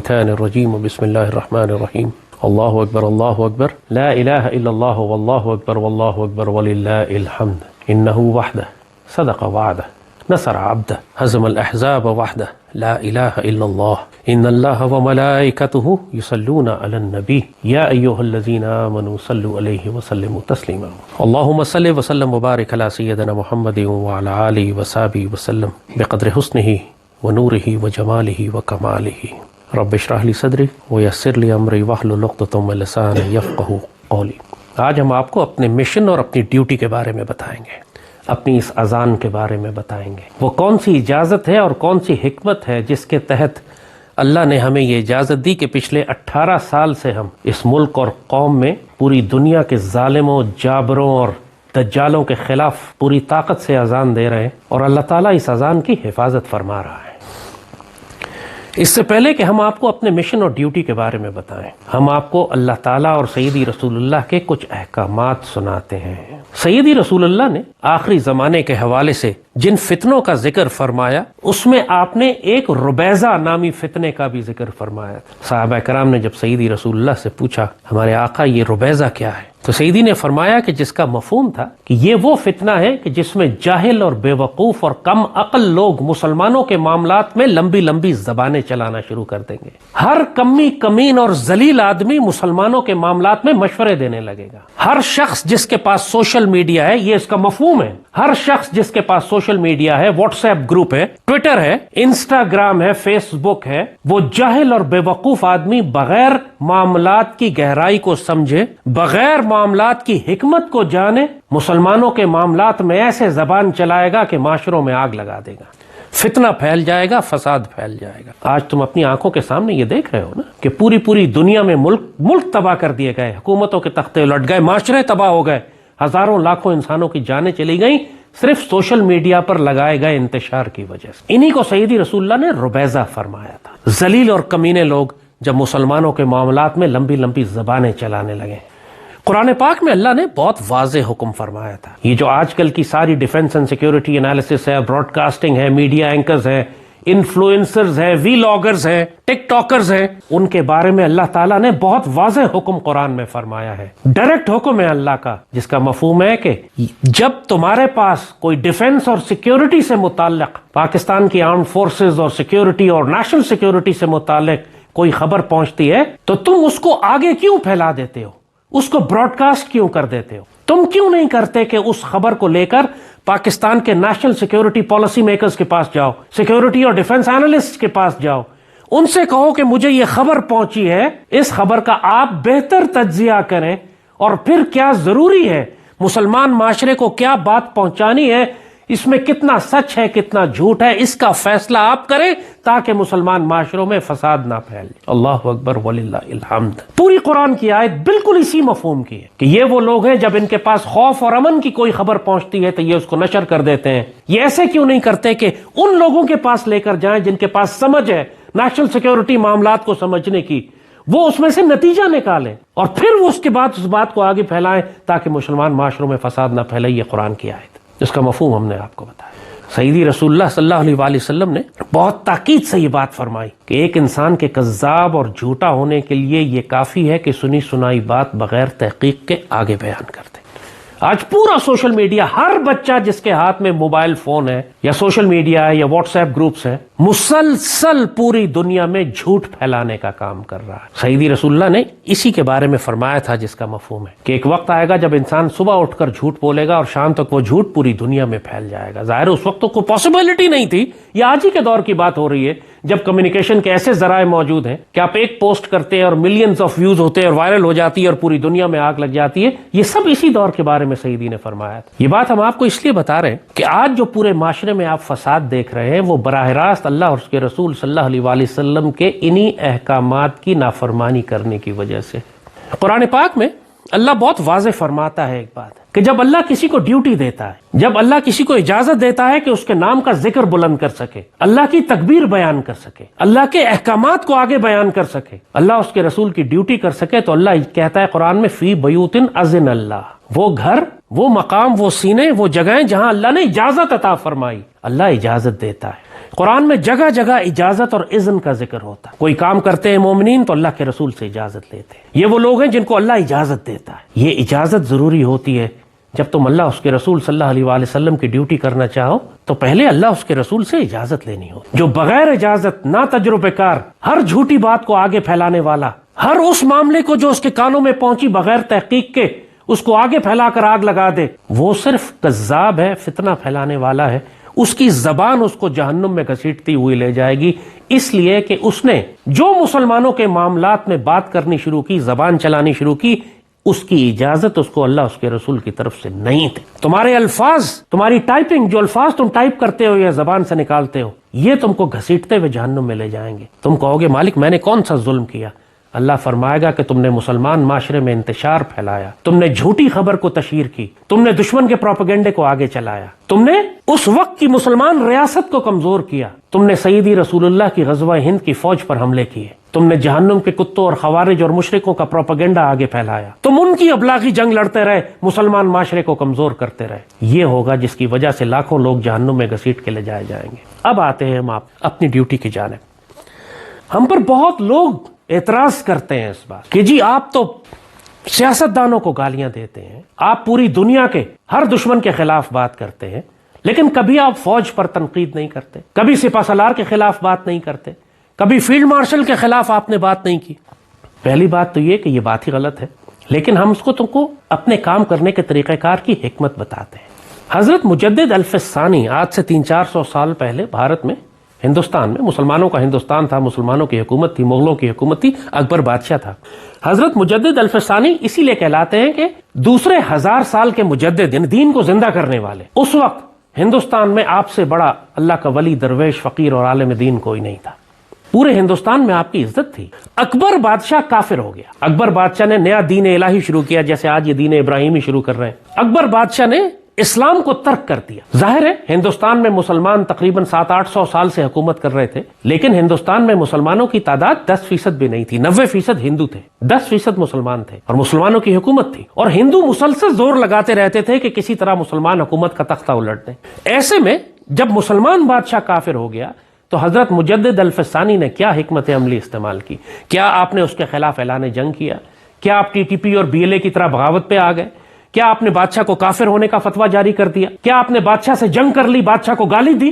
الشیطان الرجیم بسم اللہ الرحمن الرحیم اللہ اکبر لا الہ الا اللہ واللہ اکبر وللہ الحمد انہ وحدہ صدق وعدہ نصر عبدہ ہزم الاحزاب وحدہ لا الہ الا اللہ ان اللہ وملائکتہ یصلون علی النبی یا ایہا الذین آمنوا صلوا علیہ وسلموا تسلیما اللہم صل وسلم وبارک علی سیدنا محمد وعلی آلہ وصحبہ وسلم بقدر حسنہ ونورہ وجمالہ وکمالہ رب اشرح لی صدری ویسر لی امری واحلل عقدۃ من لسانی یفقہوا قولی۔ آج ہم آپ کو اپنے مشن اور اپنی ڈیوٹی کے بارے میں بتائیں گے، اپنی اس اذان کے بارے میں بتائیں گے، وہ کون سی اجازت ہے اور کون سی حکمت ہے جس کے تحت اللہ نے ہمیں یہ اجازت دی کہ پچھلے 18 سال سے ہم اس ملک اور قوم میں پوری دنیا کے ظالموں، جابروں اور دجالوں کے خلاف پوری طاقت سے اذان دے رہے ہیں، اور اللہ تعالیٰ اس اذان کی حفاظت فرما رہا ہے۔ اس سے پہلے کہ ہم آپ کو اپنے مشن اور ڈیوٹی کے بارے میں بتائیں، ہم آپ کو اللہ تعالیٰ اور سیدی رسول اللہ کے کچھ احکامات سناتے ہیں۔ سیدی رسول اللہ نے آخری زمانے کے حوالے سے جن فتنوں کا ذکر فرمایا، اس میں آپ نے ایک ربیضہ نامی فتنے کا بھی ذکر فرمایا تھا۔ صحابہ کرام نے جب سیدی رسول اللہ سے پوچھا، ہمارے آقا یہ ربیضہ کیا ہے، تو سیدی نے فرمایا کہ جس کا مفہوم تھا کہ یہ وہ فتنہ ہے کہ جس میں جاہل اور بے وقوف اور کم عقل لوگ مسلمانوں کے معاملات میں لمبی لمبی زبانیں چلانا شروع کر دیں گے۔ ہر کمی کمین اور ذلیل آدمی مسلمانوں کے معاملات میں مشورے دینے لگے گا۔ ہر شخص جس کے پاس سوشل میڈیا ہے، یہ اس کا مفہوم ہے، ہر شخص جس کے پاس سوشل میڈیا ہے، واٹس ایپ گروپ ہے، ٹویٹر ہے، انسٹاگرام ہے، فیس بک ہے، وہ جاہل اور بے وقوف آدمی بغیر معاملات کی گہرائی کو سمجھے، بغیر معاملات کی حکمت کو جانے، مسلمانوں کے معاملات میں ایسے زبان چلائے گا کہ معاشروں میں آگ لگا دے گا، فتنہ پھیل جائے گا، فساد پھیل جائے گا۔ آج تم اپنی آنکھوں کے سامنے یہ دیکھ رہے ہو نا کہ پوری دنیا میں ملک تباہ کر دیے گئے، حکومتوں کے تختے الٹ گئے، معاشرے تباہ ہو گئے، ہزاروں لاکھوں انسانوں کی جانیں چلی گئیں صرف سوشل میڈیا پر لگائے گئے انتشار کی وجہ سے۔ انہی کو سیدی رسول اللہ نے ربیضہ فرمایا تھا۔ ذلیل اور کمینے لوگ جب مسلمانوں کے معاملات میں لمبی لمبی زبانیں چلانے لگے، قرآن پاک میں اللہ نے بہت واضح حکم فرمایا تھا۔ یہ جو آج کل کی ساری ڈیفنس اینڈ سیکیورٹی انالیسس ہے، براڈ کاسٹنگ ہے، میڈیا اینکرز ہیں، انفلوئنسرز ہیں، وی لاگرز ہیں، ٹک ٹاکرز ہیں، ان کے بارے میں اللہ تعالیٰ نے بہت واضح حکم قرآن میں فرمایا ہے۔ ڈائریکٹ حکم ہے اللہ کا، جس کا مفہوم ہے کہ جب تمہارے پاس کوئی ڈیفنس اور سیکیورٹی سے متعلق، پاکستان کی آرمڈ فورسز اور سیکیورٹی اور نیشنل سیکیورٹی سے متعلق کوئی خبر پہنچتی ہے تو تم اس کو آگے کیوں پھیلا دیتے ہو، اس کو براڈ کاسٹ کیوں کر دیتے ہو؟ تم کیوں نہیں کرتے کہ اس خبر کو لے کر پاکستان کے نیشنل سیکیورٹی پالیسی میکرز کے پاس جاؤ، سیکیورٹی اور ڈیفنس اینالسٹ کے پاس جاؤ، ان سے کہو کہ مجھے یہ خبر پہنچی ہے، اس خبر کا آپ بہتر تجزیہ کریں، اور پھر کیا ضروری ہے، مسلمان معاشرے کو کیا بات پہنچانی ہے، اس میں کتنا سچ ہے کتنا جھوٹ ہے، اس کا فیصلہ آپ کریں تاکہ مسلمان معاشروں میں فساد نہ پھیلے۔ اللہ اکبر وللہ الحمد۔ پوری قرآن کی آیت بالکل اسی مفہوم کی ہے کہ یہ وہ لوگ ہیں جب ان کے پاس خوف اور امن کی کوئی خبر پہنچتی ہے تو یہ اس کو نشر کر دیتے ہیں۔ یہ ایسے کیوں نہیں کرتے کہ ان لوگوں کے پاس لے کر جائیں جن کے پاس سمجھ ہے نیشنل سیکیورٹی معاملات کو سمجھنے کی، وہ اس میں سے نتیجہ نکالیں اور پھر وہ اس کے بعد اس بات کو آگے پھیلائیں تاکہ مسلمان معاشروں میں فساد نہ پھیلے۔ یہ قرآن کی آیت، اس کا مفہوم ہم نے آپ کو بتایا۔ سیدی رسول اللہ صلی اللہ علیہ وآلہ وسلم نے بہت تاکید سے یہ بات فرمائی کہ ایک انسان کے کذاب اور جھوٹا ہونے کے لیے یہ کافی ہے کہ سنی سنائی بات بغیر تحقیق کے آگے بیان کر دے۔ آج پورا سوشل میڈیا، ہر بچہ جس کے ہاتھ میں موبائل فون ہے یا سوشل میڈیا ہے یا واٹس ایپ گروپس ہیں، مسلسل پوری دنیا میں جھوٹ پھیلانے کا کام کر رہا ہے۔ سیدی رسول اللہ نے اسی کے بارے میں فرمایا تھا جس کا مفہوم ہے کہ ایک وقت آئے گا جب انسان صبح اٹھ کر جھوٹ بولے گا اور شام تک وہ جھوٹ پوری دنیا میں پھیل جائے گا۔ ظاہر اس وقت تو کوئی پاسبلٹی نہیں تھی، یہ آج ہی کے دور کی بات ہو رہی ہے جب کمیونیکیشن کے ایسے ذرائع موجود ہیں کہ آپ ایک پوسٹ کرتے ہیں اور ملینز آف ویوز ہوتے ہیں اور وائرل ہو جاتی ہے اور پوری دنیا میں آگ لگ جاتی ہے۔ یہ سب اسی دور کے بارے میں سیدی نے فرمایا تھا۔ یہ بات ہم آپ کو اس لیے بتا رہے ہیں کہ آج جو پورے معاشرے میں آپ فساد دیکھ رہے ہیں وہ براہ راست اللہ اور اس کے رسول صلی اللہ علیہ وآلہ وسلم کے انہی احکامات کی نافرمانی کرنے کی وجہ سے۔ قرآن پاک میں اللہ بہت واضح فرماتا ہے ایک بات کہ جب اللہ کسی کو ڈیوٹی دیتا ہے، جب اللہ کسی کو اجازت دیتا ہے کہ اس کے نام کا ذکر بلند کر سکے، اللہ کی تکبیر بیان کر سکے، اللہ کے احکامات کو آگے بیان کر سکے، اللہ اس کے رسول کی ڈیوٹی کر سکے، تو اللہ کہتا ہے قرآن میں فی بیوتن اذن اللہ، وہ گھر، وہ مقام، وہ سینے، وہ جگہیں جہاں اللہ نے اجازت عطا فرمائی، اللہ اجازت دیتا ہے۔ قرآن میں جگہ جگہ اجازت اور اذن کا ذکر ہوتا ہے. کوئی کام کرتے ہیں مومنین تو اللہ کے رسول سے اجازت لیتے ہیں. یہ وہ لوگ ہیں جن کو اللہ اجازت دیتا ہے. یہ اجازت ضروری ہوتی ہے. جب تم اللہ اس کے رسول صلی اللہ علیہ وآلہ وسلم کی ڈیوٹی کرنا چاہو تو پہلے اللہ اس کے رسول سے اجازت لینی ہو. جو بغیر اجازت، نا تجربہ کار، ہر جھوٹی بات کو آگے پھیلانے والا، ہر اس معاملے کو جو اس کے کانوں میں پہنچی بغیر تحقیق کے اس کو آگے پھیلا کر آگ لگا دے، وہ صرف کذاب ہے، فتنہ پھیلانے والا ہے. اس کی زبان اس کو جہنم میں گھسیٹتی ہوئی لے جائے گی، اس لیے کہ اس نے جو مسلمانوں کے معاملات میں بات کرنی شروع کی، زبان چلانی شروع کی، اس کی اجازت اس کو اللہ اس کے رسول کی طرف سے نہیں تھی. تمہارے الفاظ، تمہاری ٹائپنگ، جو الفاظ تم ٹائپ کرتے ہو یا زبان سے نکالتے ہو، یہ تم کو گھسیٹتے ہوئے جہنم میں لے جائیں گے. تم کہو گے مالک میں نے کون سا ظلم کیا؟ اللہ فرمائے گا کہ تم نے مسلمان معاشرے میں انتشار پھیلایا، تم نے جھوٹی خبر کو تشہیر کی، تم نے دشمن کے پروپیگنڈے کو آگے چلایا، تم نے اس وقت کی مسلمان ریاست کو کمزور کیا، تم نے سیدی رسول اللہ کی غزوہ ہند کی فوج پر حملے کیے، تم نے جہنم کے کتوں اور خوارج اور مشرکوں کا پروپیگنڈا آگے پھیلایا، تم ان کی ابلاغی جنگ لڑتے رہے، مسلمان معاشرے کو کمزور کرتے رہے. یہ ہوگا جس کی وجہ سے لاکھوں لوگ جہنم میں گھسیٹ کے لے جائے جائیں گے. اب آتے ہیں ہم اپنی ڈیوٹی کی جانب. ہم پر بہت لوگ اعتراض کرتے ہیں اس بات کہ جی آپ تو سیاست دانوں کو گالیاں دیتے ہیں، آپ پوری دنیا کے ہر دشمن کے خلاف بات کرتے ہیں، لیکن کبھی آپ فوج پر تنقید نہیں کرتے، کبھی سپہ سالار کے خلاف بات نہیں کرتے، کبھی فیلڈ مارشل کے خلاف آپ نے بات نہیں کی. پہلی بات تو یہ کہ یہ بات ہی غلط ہے، لیکن ہم اس کو تم کو اپنے کام کرنے کے طریقہ کار کی حکمت بتاتے ہیں. حضرت مجدد الف ثانی آج سے 300-400 سال پہلے بھارت میں، ہندوستان میں، مسلمانوں کا ہندوستان تھا، مسلمانوں کی حکومت تھی، مغلوں کی حکومت تھی، اکبر بادشاہ تھا. حضرت مجدد الف ثانی اسی لیے کہلاتے ہیں کہ دوسرے 1000 سال کے مجدد، یعنی دین کو زندہ کرنے والے. اس وقت ہندوستان میں آپ سے بڑا اللہ کا ولی، درویش، فقیر اور عالم دین کوئی نہیں تھا. پورے ہندوستان میں آپ کی عزت تھی. اکبر بادشاہ کافر ہو گیا. اکبر بادشاہ نے نیا دین الہی شروع کیا، جیسے آج یہ دین ابراہیمی شروع کر رہے ہیں. اکبر بادشاہ نے اسلام کو ترک کر دیا. ظاہر ہے ہندوستان میں مسلمان تقریباً 700-800 سال سے حکومت کر رہے تھے، لیکن ہندوستان میں مسلمانوں کی تعداد 10% بھی نہیں تھی. 90% ہندو تھے، 10% مسلمان تھے، اور مسلمانوں کی حکومت تھی. اور ہندو مسلسل زور لگاتے رہتے تھے کہ کسی طرح مسلمان حکومت کا تختہ الٹ دیں. ایسے میں جب مسلمان بادشاہ کافر ہو گیا تو حضرت مجدد الف ثانی نے کیا حکمت عملی استعمال کی؟ کیا آپ نے اس کے خلاف اعلان جنگ کیا؟ کیا آپ ٹی ٹی پی اور بی ایل اے کی طرح بغاوت پہ آ گئے؟ کیا آپ نے بادشاہ کو کافر ہونے کا فتویٰ جاری کر دیا؟ کیا آپ نے بادشاہ سے جنگ کر لی، بادشاہ کو گالی دی؟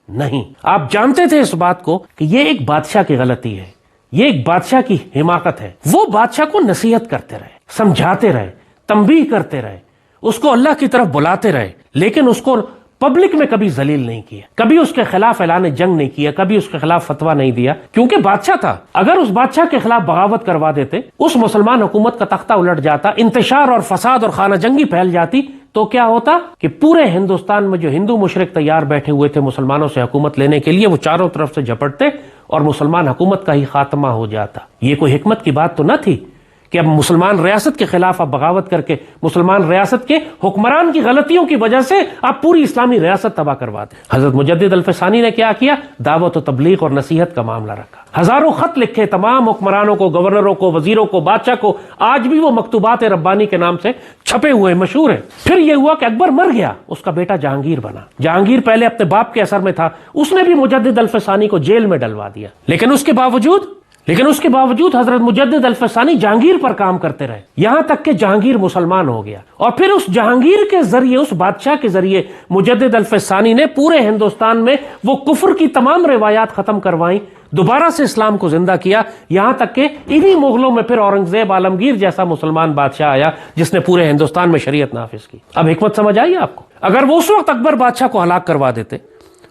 نہیں. آپ جانتے تھے اس بات کو کہ یہ ایک بادشاہ کی غلطی ہے، یہ ایک بادشاہ کی حماقت ہے. وہ بادشاہ کو نصیحت کرتے رہے، سمجھاتے رہے، تنبیہ کرتے رہے، اس کو اللہ کی طرف بلاتے رہے، لیکن اس کو پبلک میں کبھی ذلیل نہیں کیا، کبھی اس کے خلاف اعلان جنگ نہیں کیا، کبھی اس کے خلاف فتویٰ نہیں دیا، کیونکہ بادشاہ تھا. اگر اس بادشاہ کے خلاف بغاوت کروا دیتے، اس مسلمان حکومت کا تختہ الٹ جاتا، انتشار اور فساد اور خانہ جنگی پھیل جاتی، تو کیا ہوتا کہ پورے ہندوستان میں جو ہندو مشرک تیار بیٹھے ہوئے تھے مسلمانوں سے حکومت لینے کے لیے، وہ چاروں طرف سے جھپٹتے اور مسلمان حکومت کا ہی خاتمہ ہو جاتا. یہ کوئی حکمت کی بات تو نہ تھی کہ اب مسلمان ریاست کے خلاف آپ بغاوت کر کے مسلمان ریاست کے حکمران کی غلطیوں کی وجہ سے آپ پوری اسلامی ریاست تباہ کروا دیں. حضرت مجدد الف ثانی نے کیا کیا؟ دعوت و تبلیغ اور نصیحت کا معاملہ رکھا. ہزاروں خط لکھے تمام حکمرانوں کو، گورنروں کو، وزیروں کو، بادشاہ کو. آج بھی وہ مکتوبات ربانی کے نام سے چھپے ہوئے مشہور ہیں. پھر یہ ہوا کہ اکبر مر گیا، اس کا بیٹا جہانگیر بنا. جہانگیر پہلے اپنے باپ کے اثر میں تھا، اس نے بھی مجدد الف ثانی کو جیل میں ڈلوا دیا. لیکن اس کے باوجود حضرت مجدد الف ثانی جہانگیر پر کام کرتے رہے، یہاں تک کہ جہانگیر مسلمان ہو گیا. اور پھر اس جہانگیر کے ذریعے، اس بادشاہ کے ذریعے، مجدد الف ثانی نے پورے ہندوستان میں وہ کفر کی تمام روایات ختم کروائیں، دوبارہ سے اسلام کو زندہ کیا. یہاں تک کہ انہی مغلوں میں پھر اورنگزیب عالمگیر جیسا مسلمان بادشاہ آیا جس نے پورے ہندوستان میں شریعت نافذ کی. اب حکمت سمجھ آئی آپ کو؟ اگر وہ اس وقت اکبر بادشاہ کو ہلاک کروا دیتے،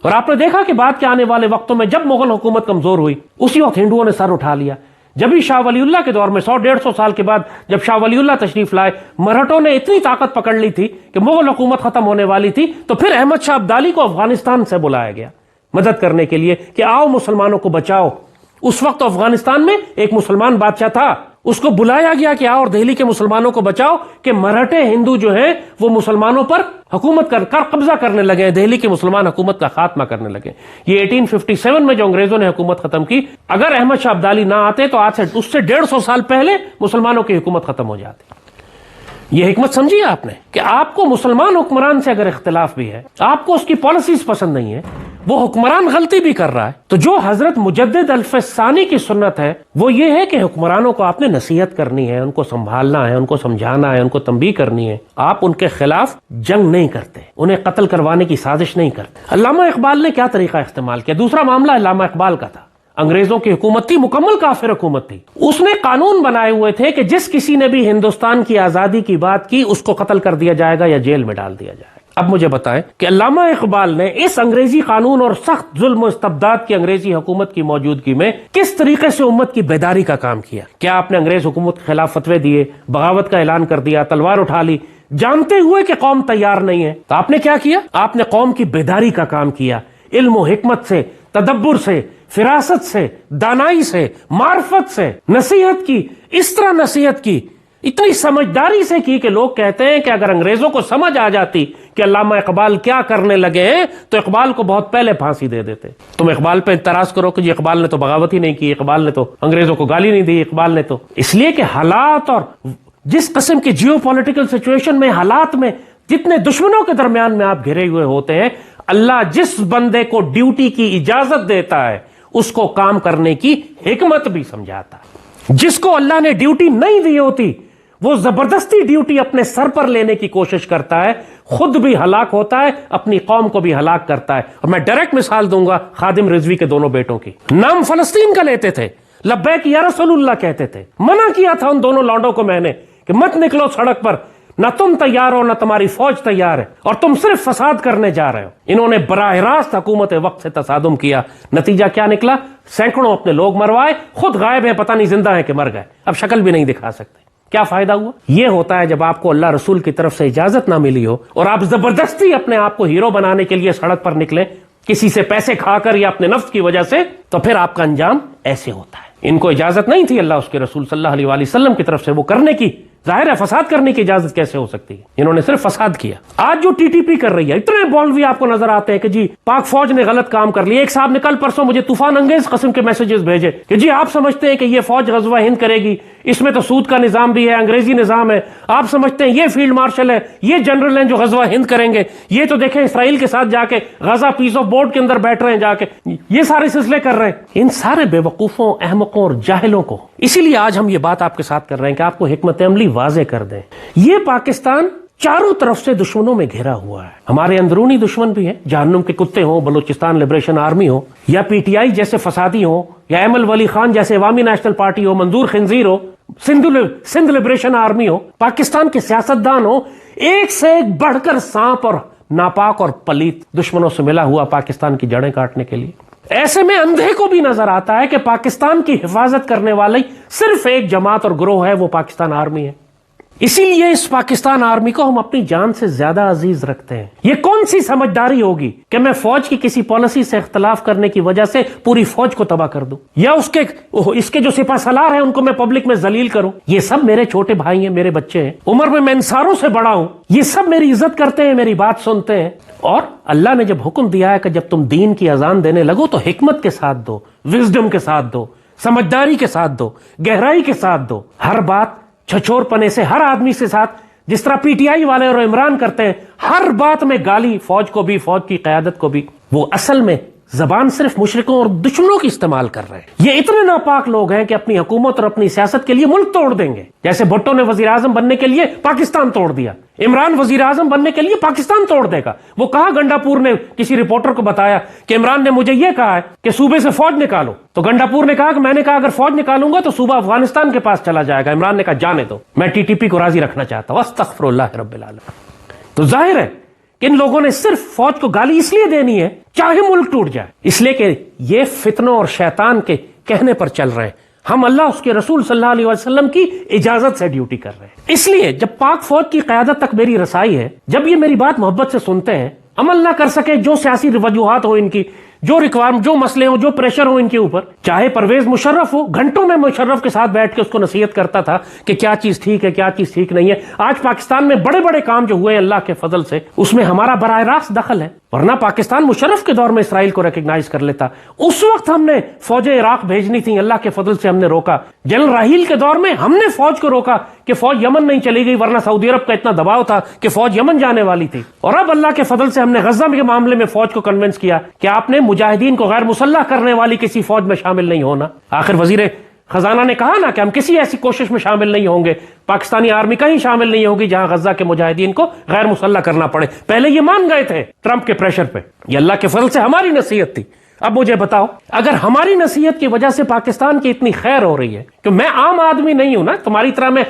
اور آپ نے دیکھا کہ بعد کے آنے والے وقتوں میں جب مغل حکومت کمزور ہوئی، اسی وقت ہندوؤں نے سر اٹھا لیا. جبھی شاہ ولی اللہ کے دور میں 100-150 سال کے بعد جب شاہ ولی اللہ تشریف لائے، مرہٹوں نے اتنی طاقت پکڑ لی تھی کہ مغل حکومت ختم ہونے والی تھی، تو پھر احمد شاہ ابدالی کو افغانستان سے بلایا گیا مدد کرنے کے لیے کہ آؤ مسلمانوں کو بچاؤ. اس وقت افغانستان میں ایک مسلمان بادشاہ تھا، اس کو بلایا گیا کہ آؤ اور دہلی کے مسلمانوں کو بچاؤ کہ مرہٹے ہندو جو ہیں وہ مسلمانوں پر حکومت کر قبضہ کرنے لگے، دہلی کی مسلمان حکومت کا خاتمہ کرنے لگے. یہ 1857 میں جو انگریزوں نے حکومت ختم کی، اگر احمد شاہ ابدالی نہ آتے تو آج سے اس سے 150 سال پہلے مسلمانوں کی حکومت ختم ہو جاتی. یہ حکمت سمجھی آپ نے کہ آپ کو مسلمان حکمران سے اگر اختلاف بھی ہے، آپ کو اس کی پالیسیز پسند نہیں ہے، وہ حکمران غلطی بھی کر رہا ہے، تو جو حضرت مجدد الف ثانی کی سنت ہے وہ یہ ہے کہ حکمرانوں کو آپ نے نصیحت کرنی ہے، ان کو سنبھالنا ہے، ان کو سمجھانا ہے، ان کو تنبیہ کرنی ہے. آپ ان کے خلاف جنگ نہیں کرتے، انہیں قتل کروانے کی سازش نہیں کرتے. علامہ اقبال نے کیا طریقہ استعمال کیا؟ دوسرا معاملہ علامہ اقبال کا تھا. انگریزوں کی حکومت تھی، مکمل کافر حکومت تھی. اس نے قانون بنائے ہوئے تھے کہ جس کسی نے بھی ہندوستان کی آزادی کی بات کی اس کو قتل کر دیا جائے گا یا جیل میں ڈال دیا جائے گا. اب مجھے بتائیں کہ علامہ اقبال نے اس انگریزی قانون اور سخت ظلم و استبداد کی انگریزی حکومت کی موجودگی میں کس طریقے سے امت کی بیداری کا کام کیا؟ کیا آپ نے انگریز حکومت کے خلاف فتوے دیے، بغاوت کا اعلان کر دیا، تلوار اٹھا لی، جانتے ہوئے کہ قوم تیار نہیں ہے؟ تو آپ نے کیا کیا؟ آپ نے قوم کی بیداری کا کام کیا، علم و حکمت سے، تدبر سے، فراست سے، دانائی سے، معرفت سے نصیحت کی. اس طرح نصیحت کی، اتنی سمجھداری سے کی کہ لوگ کہتے ہیں کہ اگر انگریزوں کو سمجھ آ جاتی کہ علامہ اقبال کیا کرنے لگے ہیں تو اقبال کو بہت پہلے پھانسی دے دیتے. تم اقبال پہ اعتراض کرو کہ جی اقبال نے تو بغاوت ہی نہیں کی، اقبال نے تو انگریزوں کو گالی نہیں دی، اقبال نے تو. اس لیے کہ حالات اور جس قسم کی جیو پولیٹیکل سچویشن میں، حالات میں، جتنے دشمنوں کے درمیان میں آپ گھرے ہوئے ہوتے ہیں، اللہ جس بندے کو ڈیوٹی کی اجازت دیتا ہے اس کو کام کرنے کی حکمت بھی سمجھاتا ہے. جس کو اللہ نے ڈیوٹی نہیں دی ہوتی وہ زبردستی ڈیوٹی اپنے سر پر لینے کی کوشش کرتا ہے، خود بھی ہلاک ہوتا ہے، اپنی قوم کو بھی ہلاک کرتا ہے. اور میں ڈائریکٹ مثال دوں گا خادم رضوی کے دونوں بیٹوں کی. نام فلسطین کا لیتے تھے، لبیک یا رسول اللہ کہتے تھے. منع کیا تھا ان دونوں لانڈوں کو میں نے کہ مت نکلو سڑک پر، نہ تم تیار ہو نہ تمہاری فوج تیار ہے، اور تم صرف فساد کرنے جا رہے ہو. انہوں نے براہ راست حکومت وقت سے تصادم کیا. نتیجہ کیا نکلا؟ سینکڑوں اپنے لوگ مروائے، خود غائب ہیں، پتہ نہیں زندہ ہیں کہ مر گئے، اب شکل بھی نہیں دکھا سکتے. کیا فائدہ ہوا؟ یہ ہوتا ہے جب آپ کو اللہ رسول کی طرف سے اجازت نہ ملی ہو اور آپ زبردستی اپنے آپ کو ہیرو بنانے کے لیے سڑک پر نکلیں، کسی سے پیسے کھا کر یا اپنے نفس کی وجہ سے، تو پھر آپ کا انجام ایسے ہوتا ہے. ان کو اجازت نہیں تھی اللہ اس کے رسول صلی اللہ علیہ وآلہ وسلم کی طرف سے وہ کرنے کی. ظاہر ہے فساد کرنے کی اجازت کیسے ہو سکتی ہے؟ انہوں نے صرف فساد کیا. آج جو ٹی ٹی پی کر رہی ہے، اتنے مولوی آپ کو نظر آتے ہیں کہ جی پاک فوج نے غلط کام کر لیا. ایک صاحب نے کل پرسوں مجھے طوفان انگیز قسم کے میسیجز بھیجے کہ جی آپ سمجھتے ہیں کہ یہ فوج غزوہ ہند کرے گی، اس میں تو سود کا نظام بھی ہے، انگریزی نظام ہے. آپ سمجھتے ہیں یہ فیلڈ مارشل ہے، یہ جنرل ہیں جو غزوہ ہند کریں گے، یہ تو دیکھیں اسرائیل کے ساتھ جا کے غزہ پیس آف بورڈ کے اندر بیٹھ رہے ہیں، جا کے یہ سارے سلسلے کر رہے ہیں. ان سارے بے وقوفوں، احمقوں اور جاہلوں کو اسی لیے آج ہم یہ بات آپ کے ساتھ کر رہے ہیں کہ آپ کو حکمت عملی واضح کر دیں. یہ پاکستان چاروں طرف سے دشمنوں میں گھرا ہوا ہے. ہمارے اندرونی دشمن بھی ہیں، جہنم کے کتے ہوں، بلوچستان لبریشن آرمی ہو، یا پی ٹی آئی جیسے فسادی ہوں، یا ایمل ولی خان جیسے عوامی نیشنل پارٹی ہو، منظور خنزیر ہو، سندھ لبریشن آرمی ہو، پاکستان کے سیاستدان ہو، ایک سے ایک بڑھ کر سانپ اور ناپاک اور پلیت دشمنوں سے ملا ہوا پاکستان کی جڑیں کاٹنے کے لیے. ایسے میں اندھے کو بھی نظر آتا ہے کہ پاکستان کی حفاظت کرنے والی صرف ایک جماعت اور گروہ ہے، وہ پاکستان آرمی ہے. اسی لیے اس پاکستان آرمی کو ہم اپنی جان سے زیادہ عزیز رکھتے ہیں. یہ کون سی سمجھداری ہوگی کہ میں فوج کی کسی پالیسی سے اختلاف کرنے کی وجہ سے پوری فوج کو تباہ کر دوں، یا اس کے جو سپہ سالار ہیں ان کو میں پبلک میں ذلیل کروں؟ یہ سب میرے چھوٹے بھائی ہیں، میرے بچے ہیں، عمر میں ان ساروں سے بڑا ہوں. یہ سب میری عزت کرتے ہیں، میری بات سنتے ہیں. اور اللہ نے جب حکم دیا ہے کہ جب تم دین کی اذان دینے لگو تو حکمت کے ساتھ دو، وزڈم کے ساتھ دو، سمجھداری کے ساتھ دو، گہرائی کے ساتھ دو. ہر بات چھچور پنے سے ہر آدمی سے ساتھ، جس طرح پی ٹی آئی والے اور عمران کرتے ہیں، ہر بات میں گالی فوج کو بھی، فوج کی قیادت کو بھی. وہ اصل میں زبان صرف مشرکوں اور دشمنوں کی استعمال کر رہے ہیں. یہ اتنے ناپاک لوگ ہیں کہ اپنی حکومت اور اپنی سیاست کے لیے ملک توڑ دیں گے. جیسے بھٹو نے وزیر اعظم بننے کے لیے پاکستان توڑ دیا، عمران وزیر اعظم بننے کے لیے پاکستان توڑ دے گا. وہ کہا گنڈا پور نے کسی رپورٹر کو بتایا کہ عمران نے مجھے یہ کہا ہے کہ صوبے سے فوج نکالو، تو گنڈا پور نے کہا کہ میں نے کہا اگر فوج نکالوں گا تو صوبہ افغانستان کے پاس چلا جائے گا. عمران نے کہا جانے دو، میں ٹی ٹی پی کو راضی رکھنا چاہتا ہوں. استغفر اللہ رب العالمین. تو ظاہر ہے کہ ان لوگوں نے صرف فوج کو گالی اس لیے دینی ہے چاہے ملک ٹوٹ جائے، اس لیے کہ یہ فتنوں اور شیطان کے کہنے پر چل رہے ہیں. ہم اللہ اس کے رسول صلی اللہ علیہ وسلم کی اجازت سے ڈیوٹی کر رہے ہیں. اس لیے جب پاک فوج کی قیادت تک میری رسائی ہے، جب یہ میری بات محبت سے سنتے ہیں، عمل نہ کر سکے، جو سیاسی وجوہات ہو ان کی، جو ریکوائرمنٹ، جو مسئلے ہوں، جو پریشر ہو ان کے اوپر، چاہے پرویز مشرف ہو، گھنٹوں میں مشرف کے ساتھ بیٹھ کے اس کو نصیحت کرتا تھا کہ کیا چیز ٹھیک ہے، کیا چیز ٹھیک نہیں ہے۔ آج پاکستان میں بڑے بڑے کام جو ہوئے اللہ کے فضل سے، اس میں ہمارا براہ راست دخل ہے، ورنہ پاکستان مشرف کے دور میں اسرائیل کو ریکگنائز کر لیتا۔ اس وقت ہم نے فوجیں عراق بھیجنی تھی، اللہ کے فضل سے ہم نے روکا۔ جنرل راحیل کے دور میں ہم نے فوج کو روکا کہ فوج یمن نہیں چلی گئی، ورنہ سعودی عرب کا اتنا دباؤ تھا کہ فوج یمن جانے والی تھی۔ اور اب اللہ کے فضل سے ہم نے غزہ کے معاملے میں فوج کو کنونس کیا کہ آپ نے مجاہدین کو غیر مسلح کرنے والی کسی فوج میں شامل نہیں ہونا۔ آخر وزیر خزانہ نے کہا نا کہ ہم کسی ایسی کوشش میں شامل نہیں ہوں گے، پاکستانی آرمی کہیں شامل نہیں ہوگی جہاں غزہ کے مجاہدین کو غیر مسلح کرنا پڑے۔ پہلے یہ مان گئے تھے ٹرمپ کے پریشر پہ، یہ اللہ کے فضل سے ہماری نصیحت تھی۔ اب مجھے بتاؤ، اگر ہماری نصیحت کی وجہ سے پاکستان کی اتنی خیر ہو رہی ہے، کہ میں عام آدمی نہیں ہوں نا، تمہاری طرح میں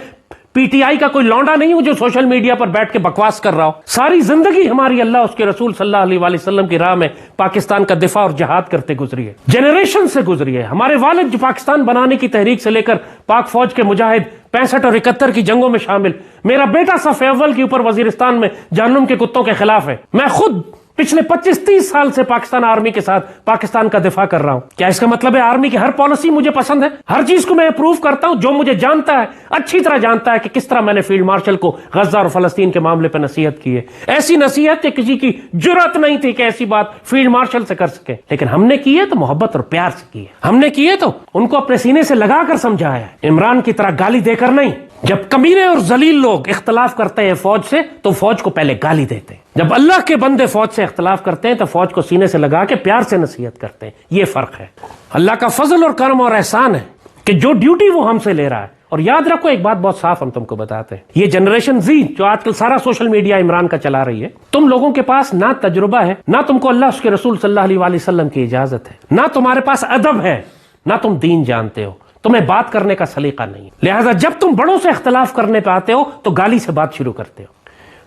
پی ٹی آئی کا کوئی لونڈا نہیں ہوں جو سوشل میڈیا پر بیٹھ کے بکواس کر رہا ہو، ساری زندگی ہماری اللہ اس کے رسول صلی اللہ علیہ وآلہ وسلم کی راہ میں پاکستان کا دفاع اور جہاد کرتے گزری ہے، جنریشن سے گزری ہے۔ ہمارے والد جو پاکستان بنانے کی تحریک سے لے کر پاک فوج کے مجاہد 65 اور 71 کی جنگوں میں شامل، میرا بیٹا صف اول کے اوپر وزیرستان میں جہنم کے کتوں کے خلاف ہے، میں خود پچھلے 25-30 سال سے پاکستان آرمی کے ساتھ پاکستان کا دفاع کر رہا ہوں۔ کیا اس کا مطلب ہے آرمی کی ہر پالیسی مجھے پسند ہے؟ ہر چیز کو میں اپروو کرتا ہوں؟ جو مجھے جانتا ہے، اچھی طرح جانتا ہے کہ کس طرح میں نے فیلڈ مارشل کو غزہ اور فلسطین کے معاملے پہ نصیحت کی ہے، ایسی نصیحت کہ کسی کی جرأت نہیں تھی کہ ایسی بات فیلڈ مارشل سے کر سکے، لیکن ہم نے کی ہے تو محبت اور پیار سے کی ہے، ہم نے کی ہے تو ان کو اپنے سینے سے لگا کر سمجھایا ہے، عمران کی طرح گالی دے کر نہیں۔ جب کمینے اور ذلیل لوگ اختلاف کرتے ہیں فوج سے تو فوج کو پہلے گالی دیتے ہیں، جب اللہ کے بندے فوج سے اختلاف کرتے ہیں تو فوج کو سینے سے لگا کے پیار سے نصیحت کرتے ہیں۔ یہ فرق ہے، اللہ کا فضل اور کرم اور احسان ہے کہ جو ڈیوٹی وہ ہم سے لے رہا ہے۔ اور یاد رکھو ایک بات بہت صاف ہم تم کو بتاتے ہیں، یہ جنریشن زی جو آج کل سارا سوشل میڈیا عمران کا چلا رہی ہے، تم لوگوں کے پاس نہ تجربہ ہے، نہ تم کو اللہ اس کے رسول صلی اللہ علیہ وآلہ وسلم کی اجازت ہے، نہ تمہارے پاس ادب ہے، نہ تم دین جانتے ہو، تمہیں بات کرنے کا سلیقہ نہیں، لہذا جب تم بڑوں سے اختلاف کرنے پہ آتے ہو تو گالی سے بات شروع کرتے ہو۔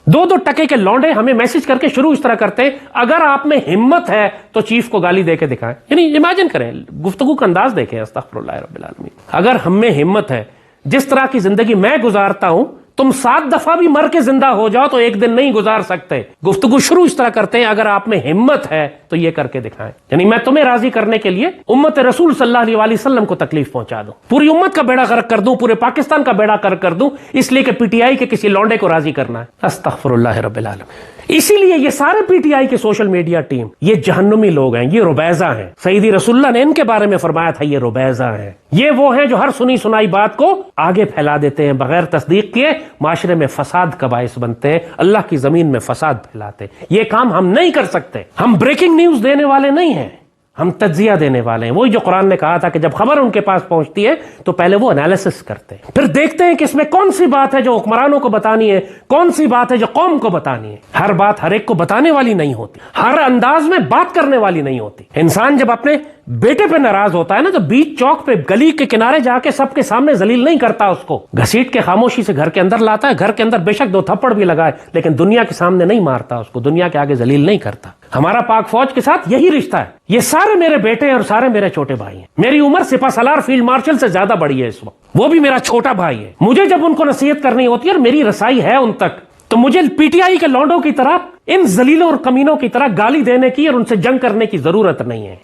2 ٹکے کے لونڈے ہمیں میسج کر کے شروع اس طرح کرتے ہیں، اگر آپ میں ہمت ہے تو چیف کو گالی دے کے دکھائیں۔ یعنی امیجن کریں، گفتگو کا انداز دیکھیں، استغفر اللہ رب العالمین۔ اگر ہم میں ہمت ہے، جس طرح کی زندگی میں گزارتا ہوں، تم 7 دفعہ بھی مر کے زندہ ہو جاؤ تو ایک دن نہیں گزار سکتے۔ گفتگو شروع اس طرح کرتے ہیں، اگر آپ میں ہمت ہے تو یہ کر کے دکھائیں، یعنی میں تمہیں راضی کرنے کے لیے امت رسول صلی اللہ علیہ وآلہ وسلم کو تکلیف پہنچا دوں، پوری امت کا بیڑا غرق کر دوں، پورے پاکستان کا بیڑا غرق کر دوں، اس لیے کہ پی ٹی آئی کے کسی لونڈے کو راضی کرنا ہے۔ استغفر اللہ رب العالمین۔ اسی لیے یہ سارے پی ٹی آئی کے سوشل میڈیا ٹیم یہ جہنمی لوگ ہیں، یہ ربیزہ ہیں۔ سیدی رسول اللہ نے ان کے بارے میں فرمایا تھا یہ ربیزہ ہیں، یہ وہ ہیں جو ہر سنی سنائی بات کو آگے پھیلا دیتے ہیں بغیر تصدیق کیے، معاشرے میں فساد کا باعث بنتے ہیں، اللہ کی زمین میں فساد پھیلاتے ہیں۔ یہ کام ہم نہیں کر سکتے، ہم بریکنگ نیوز دینے والے نہیں ہیں، ہم تجزیہ دینے والے ہیں۔ وہی جو قرآن نے کہا تھا کہ جب خبر ان کے پاس پہنچتی ہے تو پہلے وہ انالیسس کرتے ہیں، پھر دیکھتے ہیں کہ اس میں کون سی بات ہے جو حکمرانوں کو بتانی ہے، کون سی بات ہے جو قوم کو بتانی ہے۔ ہر بات ہر ایک کو بتانے والی نہیں ہوتی، ہر انداز میں بات کرنے والی نہیں ہوتی۔ انسان جب اپنے بیٹے پہ ناراض ہوتا ہے نا تو بیچ چوک پہ گلی کے کنارے جا کے سب کے سامنے ذلیل نہیں کرتا، اس کو گھسیٹ کے خاموشی سے گھر کے اندر لاتا ہے، گھر کے اندر بے شک 2 تھپڑ بھی لگائے لیکن دنیا کے سامنے نہیں مارتا، اس کو دنیا کے آگے ذلیل نہیں کرتا۔ ہمارا پاک فوج کے ساتھ یہی رشتہ ہے، یہ سارے میرے بیٹے اور سارے میرے چھوٹے بھائی ہیں۔ میری عمر سپہ سالار فیلڈ مارشل سے زیادہ بڑی ہے اس وقت، وہ بھی میرا چھوٹا بھائی ہے۔ مجھے جب ان کو نصیحت کرنی ہوتی ہے اور میری رسائی ہے ان تک، تو مجھے پی ٹی آئی کے لونڈوں کی طرح، ان ذلیلوں اور کمینوں کی طرح گالی دینے کی اور ان سے جنگ کرنے کی ضرورت نہیں ہے۔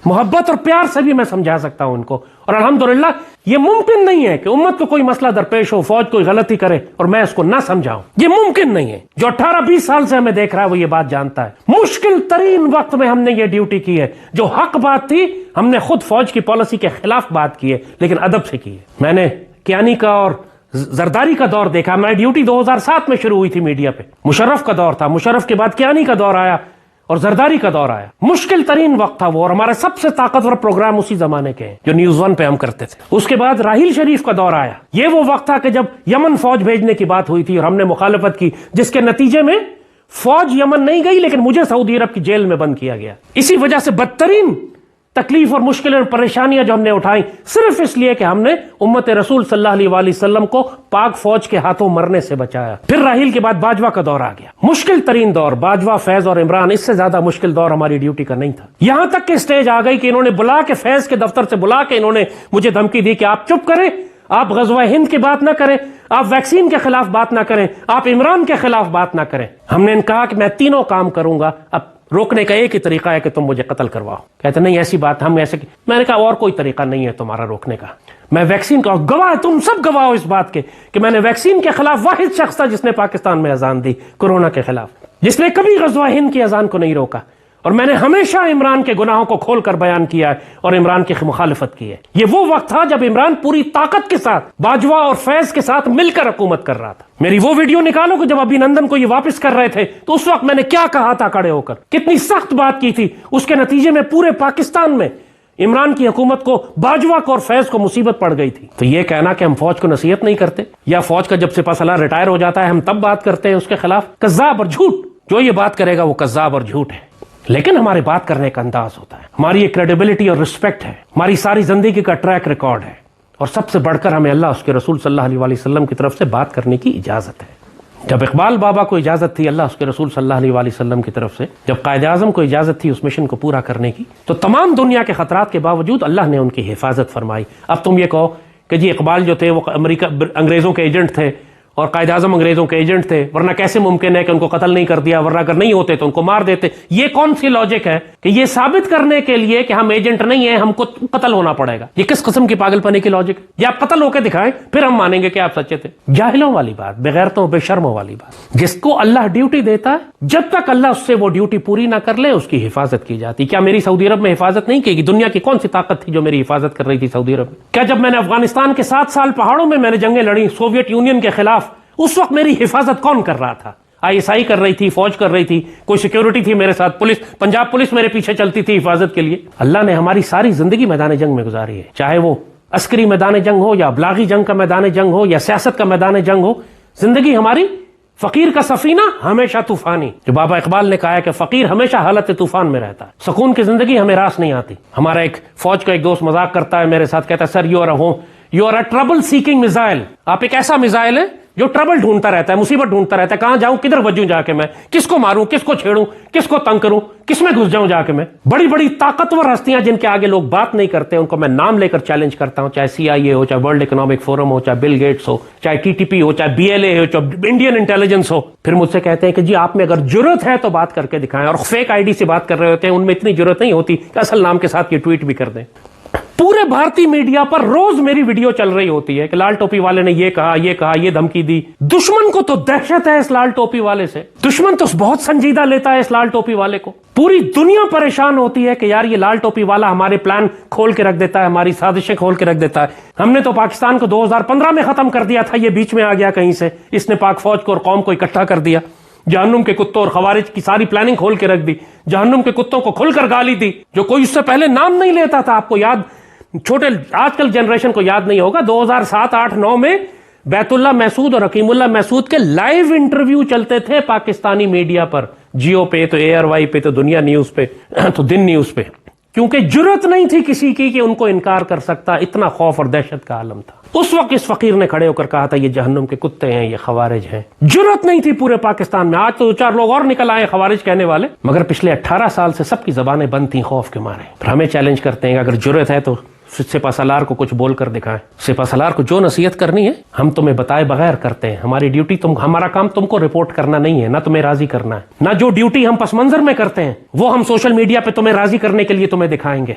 محبت اور پیار سے بھی میں سمجھا سکتا ہوں ان کو، اور الحمدللہ یہ ممکن نہیں ہے کہ امت کو کوئی مسئلہ درپیش ہو، فوج کوئی غلطی کرے اور میں اس کو نہ سمجھاؤں، یہ ممکن نہیں ہے۔ جو 18-20 سال سے ہمیں دیکھ رہا ہے وہ یہ بات جانتا ہے۔ مشکل ترین وقت میں ہم نے یہ ڈیوٹی کی ہے، جو حق بات تھی ہم نے خود فوج کی پالیسی کے خلاف بات کی ہے لیکن ادب سے کی ہے۔ میں نے کیانی کا اور زرداری کا دور دیکھا، میں ڈیوٹی 2007 میں شروع ہوئی تھی میڈیا پہ، مشرف کا دور تھا، مشرف کے بعد کیانی کا دور آیا اور زرداری کا دور آیا۔ مشکل ترین وقت تھا وہ، اور ہمارے سب سے طاقتور پروگرام اسی زمانے کے ہیں جو نیوز 1 پہ ہم کرتے تھے۔ اس کے بعد راحیل شریف کا دور آیا، یہ وہ وقت تھا کہ جب یمن فوج بھیجنے کی بات ہوئی تھی اور ہم نے مخالفت کی، جس کے نتیجے میں فوج یمن نہیں گئی لیکن مجھے سعودی عرب کی جیل میں بند کیا گیا۔ اسی وجہ سے بدترین تکلیف اور مشکلیں اور پریشانیاں جو ہم نے اٹھائیں صرف اس لیے کہ ہم نے امت رسول صلی اللہ علیہ وآلہ وسلم کو پاک فوج کے ہاتھوں مرنے سے بچایا۔ پھر راحیل کے بعد باجوہ کا دور آ گیا، مشکل ترین دور، باجوہ، فیض اور عمران، اس سے زیادہ مشکل دور ہماری ڈیوٹی کا نہیں تھا۔ یہاں تک کہ اسٹیج آ گئی کہ انہوں نے بلا کے، فیض کے دفتر سے بلا کے انہوں نے مجھے دھمکی دی کہ آپ چپ کریں، آپ غزوہ ہند کی بات نہ کریں، آپ ویکسین کے خلاف بات نہ کریں، آپ عمران کے خلاف بات نہ کریں۔ ہم نے کہا کہ میں تینوں کام کروں گا۔ اب روکنے کا ایک ہی طریقہ ہے کہ تم مجھے قتل کرواؤ. کہتے نہیں ایسی بات ہم ایسے. میں نے کہا اور کوئی طریقہ نہیں ہے تمہارا روکنے کا. میں ویکسین کا گواہ, تم سب گواہ ہو اس بات کے کہ میں نے ویکسین کے خلاف واحد شخص تھا جس نے پاکستان میں اذان دی کورونا کے خلاف, جس نے کبھی غزوہ ہند کی اذان کو نہیں روکا. اور میں نے ہمیشہ عمران کے گناہوں کو کھول کر بیان کیا ہے اور عمران کی مخالفت کی ہے. یہ وہ وقت تھا جب عمران پوری طاقت کے ساتھ باجوہ اور فیض کے ساتھ مل کر حکومت کر رہا تھا. میری وہ ویڈیو نکالو کہ جب ابھی نندن کو یہ واپس کر رہے تھے تو اس وقت میں نے کیا کہا تھا کھڑے ہو کر, کتنی سخت بات کی تھی. اس کے نتیجے میں پورے پاکستان میں عمران کی حکومت کو, باجوہ کو اور فیض کو مصیبت پڑ گئی تھی. تو یہ کہنا کہ ہم فوج کو نصیحت نہیں کرتے یا فوج کا جب سپہ سالار ریٹائر ہو جاتا ہے ہم تب بات کرتے ہیں اس کے خلاف, کذاب اور جھوٹ. جو یہ بات کرے گا وہ کذاب اور جھوٹ ہے. لیکن ہمارے بات کرنے کا انداز ہوتا ہے, ہماری ایک کریڈیبلٹی اور رسپیکٹ ہے, ہماری ساری زندگی کا ٹریک ریکارڈ ہے, اور سب سے بڑھ کر ہمیں اللہ اس کے رسول صلی اللہ علیہ وآلہ وسلم کی طرف سے بات کرنے کی اجازت ہے. جب اقبال بابا کو اجازت تھی اللہ اس کے رسول صلی اللہ علیہ وآلہ وسلم کی طرف سے, جب قائد اعظم کو اجازت تھی اس مشن کو پورا کرنے کی, تو تمام دنیا کے خطرات کے باوجود اللہ نے ان کی حفاظت فرمائی. اب تم یہ کہو کہ جی اقبال جو تھے وہ انگریزوں کے ایجنٹ تھے اور قائد اعظم انگریزوں کے ایجنٹ تھے, ورنہ کیسے ممکن ہے کہ ان کو قتل نہیں کر دیا, ورنہ اگر نہیں ہوتے تو ان کو مار دیتے. یہ کون سی لاجک ہے کہ یہ ثابت کرنے کے لیے کہ ہم ایجنٹ نہیں ہیں ہم کو قتل ہونا پڑے گا؟ یہ کس قسم کی پاگل پنے کی لاجک ہے؟ یہ آپ قتل ہو کے دکھائیں پھر ہم مانیں گے کہ آپ سچے تھے. جاہلوں والی بات, بغیرتوں بے شرموں والی بات. جس کو اللہ ڈیوٹی دیتا ہے جب تک اللہ اس سے وہ ڈیوٹی پوری نہ کر لے اس کی حفاظت کی جاتی. کیا میری سعودی عرب میں حفاظت نہیں کی گئی؟ دنیا کی کون سی طاقت تھی جو میری حفاظت کر رہی تھی سعودی عرب میں؟ کیا جب میں نے افغانستان کے 7 سال پہاڑوں میں نے جنگیں لڑی سوویت یونین کے خلاف, اس وقت میری حفاظت کون کر رہا تھا؟ ISI کر رہی تھی, فوج کر رہی تھی, کوئی سیکیورٹی تھی میرے ساتھ, پولیس, پنجاب پولیس میرے پیچھے چلتی تھی حفاظت کے لیے. اللہ نے ہماری ساری زندگی میدان جنگ میں گزاری ہے, چاہے وہ عسکری میدان جنگ ہو یا ابلاغی جنگ کا میدان جنگ ہو یا سیاست کا میدان جنگ ہو. زندگی ہماری فقیر کا سفینہ ہمیشہ طوفانی. جو بابا اقبال نے کہا ہے کہ فقیر ہمیشہ حالت طوفان میں رہتا ہے, سکون کی زندگی ہمیں راس نہیں آتی. ہمارا ایک فوج کا ایک دوست مذاق کرتا ہے میرے ساتھ, کہتا ہے sir you are a trouble seeking missile. آپ ایک ایسا میزائل ہے جو ٹربل ڈھونڈتا رہتا ہے, مصیبت ڈھونڈتا رہتا ہے, کہاں جاؤں, کدھر بجوں جا کے, میں کس کو ماروں, کس کو چھیڑوں, کس کو تنگ کروں, کس میں گھس جاؤں جا کے میں. بڑی بڑی طاقتور ہستیاں جن کے آگے لوگ بات نہیں کرتے ان کو میں نام لے کر چیلنج کرتا ہوں, چاہے CIA ہو, چاہے ورلڈ اکنامک فورم ہو, چاہے بل گیٹس ہو, چاہے TTP ہو, چاہے BLA ہو, چاہے انڈین انٹیلیجنس ہو. پھر مجھ سے کہتے ہیں کہ جی آپ میں اگر جرت ہے تو بات کر کے دکھائیں, اور فیک ID سے بات کر رہے ہوتے ہیں, ان میں اتنی جرت نہیں ہوتی کہ اصل نام کے ساتھ یہ ٹویٹ بھی کر دیں. پورے بھارتی میڈیا پر روز میری ویڈیو چل رہی ہوتی ہے کہ لال ٹوپی والے نے یہ کہا, یہ دھمکی دی. دشمن کو تو دہشت ہے اس لال ٹوپی والے سے, دشمن تو بہت سنجیدہ لیتا ہے اس لال ٹوپی والے کو. پوری دنیا پریشان ہوتی ہے کہ یار یہ لال ٹوپی والا ہمارے پلان کھول کے رکھ دیتا ہے, ہماری سازشیں کھول کے رکھ دیتا ہے. ہم نے تو پاکستان کو 2015 میں ختم کر دیا تھا, یہ بیچ میں آ گیا کہیں سے, اس نے پاک فوج کو اور قوم کو اکٹھا کر دیا. جہنم کے کتوں اور خوارج کی ساری پلاننگ کھول کے رکھ دی, جہنم کے کتوں کو کھل کر گالی دی, جو کوئی اس سے پہلے نام نہیں لیتا تھا. آپ کو یاد, چھوٹے آج کل جنریشن کو یاد نہیں ہوگا, 2007, 8, 9 میں بیت اللہ محسود اور حکیم اللہ محسود کے لائیو انٹرویو چلتے تھے پاکستانی میڈیا پر, جیو پہ تو ARY پہ تو دنیا نیوز پہ تو دن نیوز پہ, کیونکہ جرت نہیں تھی کسی کی کہ ان کو انکار کر سکتا. اتنا خوف اور دہشت کا عالم تھا. اس وقت اس فقیر نے کھڑے ہو کر کہا تھا یہ جہنم کے کتے ہیں, یہ خوارج ہیں. جرت نہیں تھی پورے پاکستان میں. آج تو 2-4 لوگ اور نکل آئے خوارج کہنے والے, مگر پچھلے 18 سال سے سب کی زبانیں بند تھیں خوف کے مارے. پھر ہمیں چیلنج کرتے ہیں کہ اگر جرت ہے تو سپہ سالار کو کچھ بول کر دکھائیں. سپہ سالار کو جو نصیحت کرنی ہے ہم تمہیں بتائے بغیر کرتے ہیں. ہماری ڈیوٹی ہمارا کام تم کو رپورٹ کرنا نہیں ہے, نہ تمہیں راضی کرنا ہے, نہ جو ڈیوٹی ہم پس منظر میں کرتے ہیں وہ ہم سوشل میڈیا پہ تمہیں راضی کرنے کے لیے تمہیں دکھائیں گے.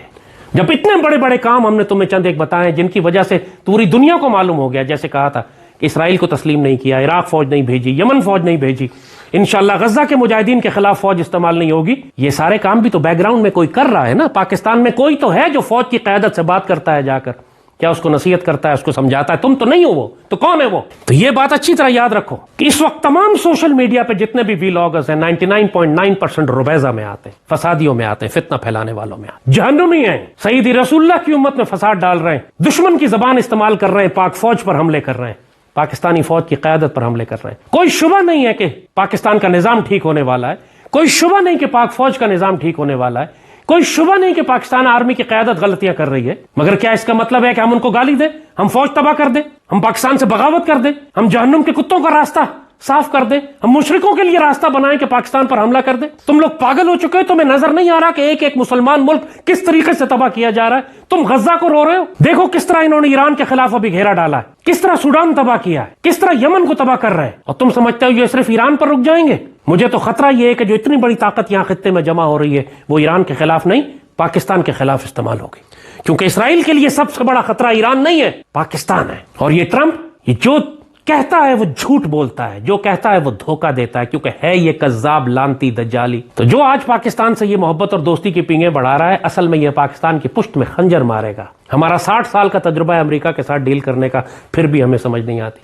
جب اتنے بڑے بڑے کام ہم نے تمہیں چند ایک بتائے جن کی وجہ سے پوری دنیا کو معلوم ہو گیا, جیسے کہا تھا کہ اسرائیل کو تسلیم نہیں کیا, عراق فوج نہیں بھیجی, یمن فوج نہیں بھیجی, انشاءاللہ غزہ کے مجاہدین کے خلاف فوج استعمال نہیں ہوگی. یہ سارے کام بھی تو بیک گراؤنڈ میں کوئی کر رہا ہے نا. پاکستان میں کوئی تو ہے جو فوج کی قیادت سے بات کرتا ہے جا کر, کیا اس کو نصیحت کرتا ہے, اس کو سمجھاتا ہے. تم تو نہیں ہو, وہ تو کون ہے وہ؟ تو یہ بات اچھی طرح یاد رکھو کہ اس وقت تمام سوشل میڈیا پہ جتنے بھی ویلاگرز ہیں 99.9% ربیزہ میں آتے ہیں, فسادیوں میں آتے ہیں, فتنہ پھیلانے والوں میں آتے ہیں, جہنمی ہیں, سیدی رسول اللہ کی امت میں فساد ڈال رہے ہیں, دشمن کی زبان استعمال کر رہے ہیں, پاک فوج پر حملے کر رہے ہیں, پاکستانی فوج کی قیادت پر حملے کر رہے ہیں. کوئی شبہ نہیں ہے کہ پاکستان کا نظام ٹھیک ہونے والا ہے, کوئی شبہ نہیں کہ پاک فوج کا نظام ٹھیک ہونے والا ہے, کوئی شبہ نہیں کہ پاکستان آرمی کی قیادت غلطیاں کر رہی ہے. مگر کیا اس کا مطلب ہے کہ ہم ان کو گالی دیں, ہم فوج تباہ کر دیں, ہم پاکستان سے بغاوت کر دیں, ہم جہنم کے کتوں کا راستہ صاف کر دیں, ہم مشرکوں کے لیے راستہ بنائیں کہ پاکستان پر حملہ کر دیں. تم لوگ پاگل ہو چکے ہو, تمہیں نظر نہیں آ رہا کہ ایک ایک مسلمان ملک کس طریقے سے تباہ کیا جا رہا ہے؟ تم غزہ کو رو رہے ہو, دیکھو کس طرح انہوں نے ایران کے خلاف ابھی گھیرا ڈالا ہے, کس طرح سوڈان تباہ کیا ہے, کس طرح یمن کو تباہ کر رہے ہیں, اور تم سمجھتے ہو یہ صرف ایران پر رک جائیں گے؟ مجھے تو خطرہ یہ ہے کہ جو اتنی بڑی طاقت یہاں خطے میں جمع ہو رہی ہے وہ ایران کے خلاف نہیں, پاکستان کے خلاف استعمال ہوگی. کیونکہ اسرائیل کے لیے سب سے بڑا خطرہ ایران نہیں ہے, پاکستان ہے. اور یہ ٹرمپ, یہ جو کہتا ہے وہ جھوٹ بولتا ہے, جو کہتا ہے وہ دھوکہ دیتا ہے, کیونکہ ہے یہ کذاب لانتی دجالی. تو جو آج پاکستان سے یہ محبت اور دوستی کی پینگیں بڑھا رہا ہے, اصل میں یہ پاکستان کی پشت میں خنجر مارے گا. ہمارا 60 سال کا تجربہ ہے امریکہ کے ساتھ ڈیل کرنے کا, پھر بھی ہمیں سمجھ نہیں آتی.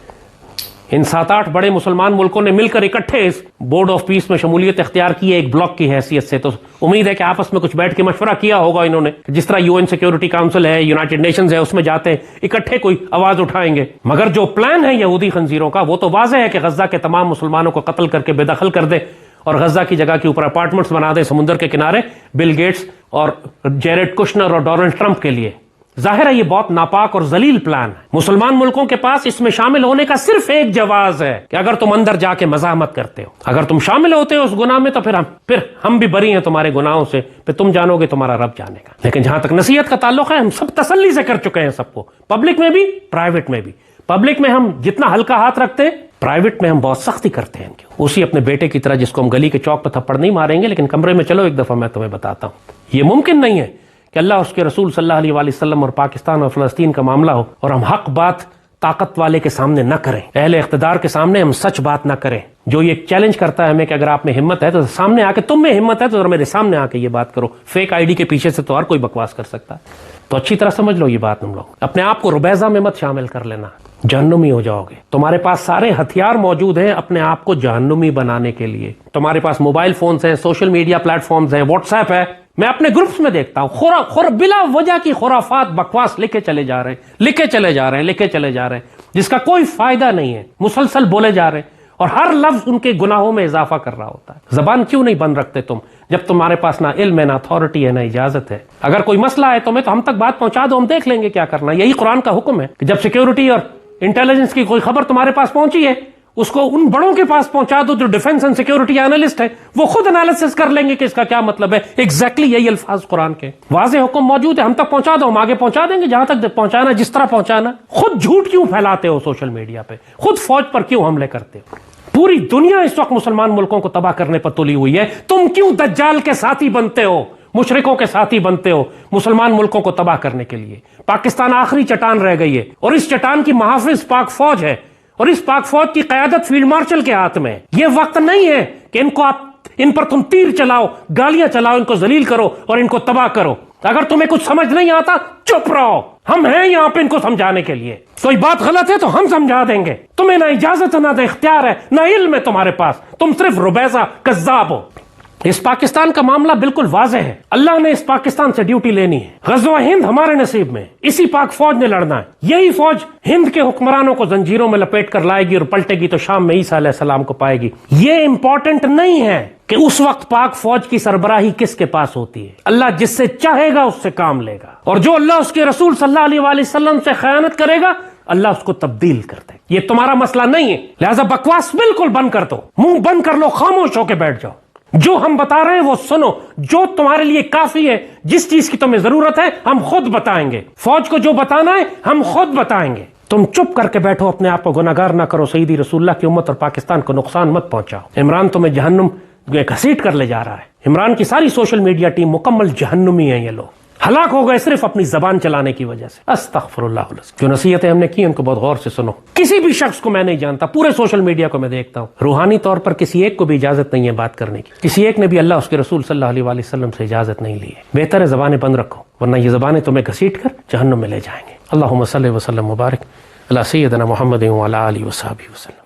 ان 7-8 بڑے مسلمان ملکوں نے مل کر اکٹھے اس بورڈ آف پیس میں شمولیت اختیار کی ہے ایک بلاک کی حیثیت سے. تو امید ہے کہ آپس میں کچھ بیٹھ کے مشورہ کیا ہوگا انہوں نے, جس طرح UN سیکیورٹی کاؤنسل ہے, یونائٹڈ نیشنز ہے, اس میں جاتے ہیں اکٹھے کوئی آواز اٹھائیں گے. مگر جو پلان ہے یہودی خنزیروں کا وہ تو واضح ہے کہ غزہ کے تمام مسلمانوں کو قتل کر کے بے دخل کر دے اور غزہ کی جگہ کے اوپر اپارٹمنٹس بنا دے سمندر کے کنارے بل گیٹس اور جیریڈ کشنر اور ڈونلڈ ٹرمپ کے لیے. ظاہر ہے یہ بہت ناپاک اور ذلیل پلان ہے. مسلمان ملکوں کے پاس اس میں شامل ہونے کا صرف ایک جواز ہے کہ اگر تم اندر جا کے مزاحمت کرتے ہو, اگر تم شامل ہوتے ہو اس گناہ میں, تو پھر ہم بھی بری ہیں تمہارے گناہوں سے, پھر تم جانو گے, تمہارا رب جانے گا. لیکن جہاں تک نصیحت کا تعلق ہے, ہم سب تسلی سے کر چکے ہیں سب کو, پبلک میں بھی پرائیویٹ میں بھی. پبلک میں ہم جتنا ہلکا ہاتھ رکھتے ہیں, پرائیویٹ میں ہم بہت سختی کرتے ہیں. اسی اپنے بیٹے کی طرح جس کو ہم گلی کے چوک پہ تھپڑ نہیں ماریں گے, لیکن کمرے میں چلو ایک دفعہ میں تمہیں بتاتا ہوں. یہ ممکن نہیں ہے کہ اللہ اور اس کے رسول صلی اللہ علیہ وآلہ وسلم اور پاکستان اور فلسطین کا معاملہ ہو اور ہم حق بات طاقت والے کے سامنے نہ کریں, اہل اقتدار کے سامنے ہم سچ بات نہ کریں. جو یہ چیلنج کرتا ہے ہمیں کہ اگر آپ میں ہمت ہے تو سامنے آ کے, تم میں ہمت ہے تو میرے سامنے آ کے یہ بات کرو. فیک آئی ڈی کے پیچھے سے تو ہر کوئی بکواس کر سکتا ہے. تو اچھی طرح سمجھ لو یہ بات. تم لوگ اپنے آپ کو ربیزہ میں مت شامل کر لینا, جہنمی ہو جاؤ گے. تمہارے پاس سارے ہتھیار موجود ہیں اپنے آپ کو جہنمی بنانے کے لیے. تمہارے پاس موبائل فونز ہیں, سوشل میڈیا پلیٹ فارمز ہیں, واٹس ایپ ہے. میں اپنے گروپس میں دیکھتا ہوں بلا وجہ کی خرافات بکواس لکھے چلے جا رہے ہیں جس کا کوئی فائدہ نہیں ہے, مسلسل بولے جا رہے ہیں, اور ہر لفظ ان کے گناہوں میں اضافہ کر رہا ہوتا ہے. زبان کیوں نہیں بند رکھتے تم, جب تمہارے پاس نہ علم ہے, نہ اتھارٹی ہے, نہ اجازت ہے؟ اگر کوئی مسئلہ ہے تمہیں تو ہم تک بات پہنچا دو, ہم دیکھ لیں گے کیا کرنا. یہی قرآن کا حکم ہے کہ جب سیکیورٹی اور انٹیلیجنس کی کوئی خبر تمہارے پاس پہنچی ہے, اس کو ان بڑوں کے پاس پہنچا دو جو ڈیفنس اینڈ سیکیورٹی اینالسٹ ہے, وہ خود انالیسس کر لیں گے کہ اس کا کیا مطلب ہے. ایگزیکٹلی یہی الفاظ قرآن کے واضح حکم موجود ہے, ہم تک پہنچا دو, ہم آگے پہنچا دیں گے جہاں تک پہنچانا, جس طرح پہنچانا. خود جھوٹ کیوں پھیلاتے ہو سوشل میڈیا پہ, خود فوج پر کیوں حملے کرتے ہو؟ پوری دنیا اس وقت مسلمان ملکوں کو تباہ کرنے پر تلی ہوئی ہے, تم کیوں دجال کے ساتھی بنتے ہو, مشرکوں کے ساتھی بنتے ہو مسلمان ملکوں کو تباہ کرنے کے لیے؟ پاکستان آخری چٹان رہ گئی ہے, اور اس چٹان کی محافظ پاک فوج ہے, اور اس پاک فوج کی قیادت فیلڈ مارشل کے ہاتھ میں. یہ وقت نہیں ہے کہ ان پر تم تیر چلاؤ, گالیاں چلاؤ, ان کو ذلیل کرو اور ان کو تباہ کرو. اگر تمہیں کچھ سمجھ نہیں آتا چپ رہو, ہم ہیں یہاں پہ ان کو سمجھانے کے لیے. کوئی بات غلط ہے تو ہم سمجھا دیں گے. تمہیں نہ اجازت ہے, نہ اختیار ہے, نہ علم ہے تمہارے پاس, تم صرف ربیزہ کذاب ہو. اس پاکستان کا معاملہ بالکل واضح ہے, اللہ نے اس پاکستان سے ڈیوٹی لینی ہے. غزوہ ہند ہمارے نصیب میں, اسی پاک فوج نے لڑنا ہے. یہی فوج ہند کے حکمرانوں کو زنجیروں میں لپیٹ کر لائے گی اور پلٹے گی تو شام میں عیسیٰ علیہ السلام کو پائے گی. یہ امپورٹنٹ نہیں ہے کہ اس وقت پاک فوج کی سربراہی کس کے پاس ہوتی ہے. اللہ جس سے چاہے گا اس سے کام لے گا, اور جو اللہ اس کے رسول صلی اللہ علیہ وآلہ وسلم سے خیانت کرے گا اللہ اس کو تبدیل کر دے. یہ تمہارا مسئلہ نہیں ہے, لہذا بکواس بالکل بند کر دو, منہ بند کر لو, خاموش ہو کے بیٹھ جاؤ. جو ہم بتا رہے ہیں وہ سنو, جو تمہارے لیے کافی ہے, جس چیز کی تمہیں ضرورت ہے ہم خود بتائیں گے. فوج کو جو بتانا ہے ہم خود بتائیں گے. تم چپ کر کے بیٹھو, اپنے آپ کو گناہگار نہ کرو, سیدی رسول اللہ کی امت اور پاکستان کو نقصان مت پہنچاؤ. عمران تمہیں جہنم گھسیٹ کر لے جا رہا ہے. عمران کی ساری سوشل میڈیا ٹیم مکمل جہنمی ہیں. یہ لوگ ہلاک ہو گئے صرف اپنی زبان چلانے کی وجہ سے. استغفر اللہ العظیم. جو نصیحتیں ہم نے کی ان کو بہت غور سے سنو. کسی بھی شخص کو میں نہیں جانتا, پورے سوشل میڈیا کو میں دیکھتا ہوں, روحانی طور پر کسی ایک کو بھی اجازت نہیں ہے بات کرنے کی. کسی ایک نے بھی اللہ اس کے رسول صلی اللہ علیہ وآلہ وسلم سے اجازت نہیں لی ہے. بہتر ہے زبانیں بند رکھو, ورنہ یہ زبانیں تمہیں گھسیٹ کر جہنم میں لے جائیں گے. اللہم صلی وسلم مبارک علی سیدنا محمد وعلی آلہ وصحبہ وسلم.